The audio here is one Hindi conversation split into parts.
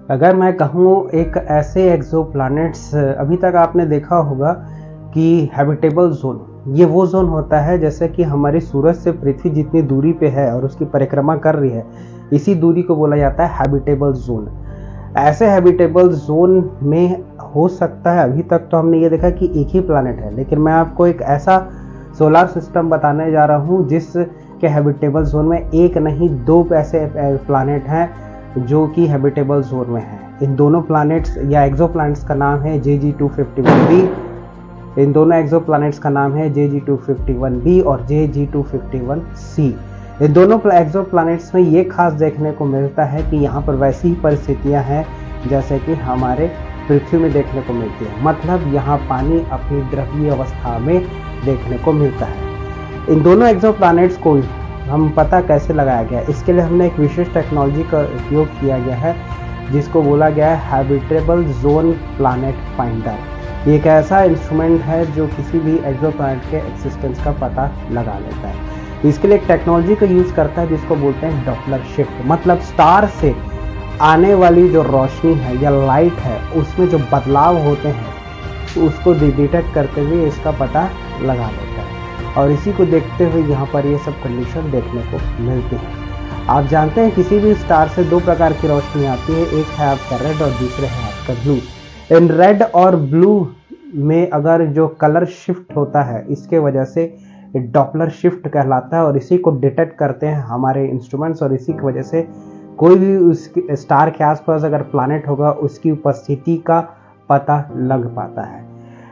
अगर मैं कहूँ एक ऐसे एक्सोप्लैनेट्स, अभी तक आपने देखा होगा कि हैबिटेबल जोन, ये वो जोन होता है जैसे कि हमारे सूरज से पृथ्वी जितनी दूरी पे है और उसकी परिक्रमा कर रही है, इसी दूरी को बोला जाता है हैबिटेबल जोन। ऐसे हैबिटेबल जोन में हो सकता है, अभी तक तो हमने ये देखा कि एक ही प्लैनेट है, लेकिन मैं आपको एक ऐसा सोलर सिस्टम बताने जा रहा हूँ जिसके हैबिटेबल जोन में एक नहीं दो ऐसे प्लैनेट हैं जो कि हैबिटेबल जोन में है। इन दोनों प्लैनेट्स या एक्सोप्लैनेट्स का नाम है JG251b। इन दोनों एक्सोप्लैनेट्स का नाम है JG251b और JG251c। इन दोनों एक्सोप्लैनेट्स में ये खास देखने को मिलता है कि यहाँ पर वैसी ही परिस्थितियाँ हैं जैसे कि हमारे पृथ्वी में देखने को मिलती है, मतलब यहाँ पानी अपनी द्रवीय अवस्था में देखने को मिलता है। इन दोनों एक्सोप्लैनेट्स को हम पता कैसे लगाया गया, इसके लिए हमने एक विशेष टेक्नोलॉजी का उपयोग किया गया है जिसको बोला गया है हैबिटेबल जोन प्लैनेट फाइंडर। ये एक ऐसा इंस्ट्रूमेंट है जो किसी भी एक्सोप्लैनेट के एक्सिस्टेंस का पता लगा लेता है। इसके लिए एक टेक्नोलॉजी का यूज़ करता है जिसको बोलते हैं डॉपलर शिफ्ट, मतलब स्टार से आने वाली जो रोशनी है या लाइट है उसमें जो बदलाव होते हैं उसको डिटेक्ट करते हुए इसका पता लगा लेता है, और इसी को देखते हुए यहाँ पर ये सब कंडीशन देखने को मिलती है। आप जानते हैं किसी भी स्टार से दो प्रकार की रोशनी आती है, एक है आपका रेड और दूसरे है आपका ब्लू। इन रेड और ब्लू में अगर जो कलर शिफ्ट होता है इसके वजह से डॉपलर शिफ्ट कहलाता है, और इसी को डिटेक्ट करते हैं हमारे इंस्ट्रूमेंट्स, और इसी की वजह से कोई भी उस स्टार के आसपास अगर प्लैनेट होगा उसकी उपस्थिति का पता लग पाता है।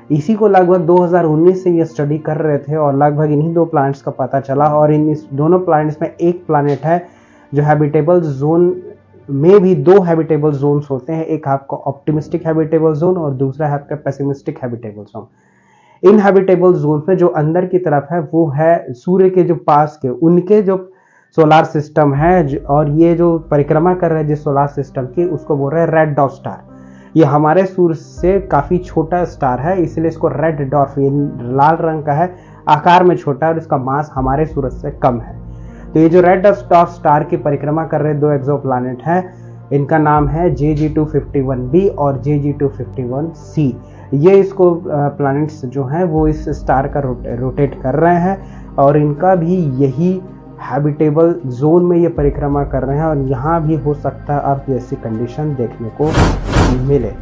इसी को लगभग 2019 से ये स्टडी कर रहे थे और लगभग इन्हीं दो प्लैनेट्स का पता चला, और इन इस दोनों प्लैनेट्स में एक प्लैनेट है जो हैबिटेबल जोन में भी दो हैबिटेबल जोन्स होते हैं, एक आपका ऑप्टिमिस्टिक हैबिटेबल जोन और दूसरा है आपका पेसिमिस्टिक हैबिटेबल जोन। इन हैबिटेबल जोन में जो अंदर की तरफ है वो है सूर्य के जो पास के उनके जो सोलार सिस्टम है, और ये जो परिक्रमा कर रहे हैं जिस सोलार सिस्टम की उसको बोल रहे हैं रेड डॉर्फ स्टार। ये हमारे सूर्य से काफ़ी छोटा स्टार है, इसलिए इसको रेड डॉर्फ, ये लाल रंग का है, आकार में छोटा है और इसका मास हमारे सूरज से कम है। तो ये जो रेड डॉर्फ स्टार की परिक्रमा कर रहे दो एक्सोप्लैनेट हैं, इनका नाम है JG251b और JG251c। ये इसको प्लैनेट्स जो हैं वो इस स्टार का रोटेट कर रहे हैं, और इनका भी यही हैबिटेबल जोन में ये परिक्रमा कर रहे हैं, और यहाँ भी हो सकता है अब ऐसी कंडीशन देखने को मिले।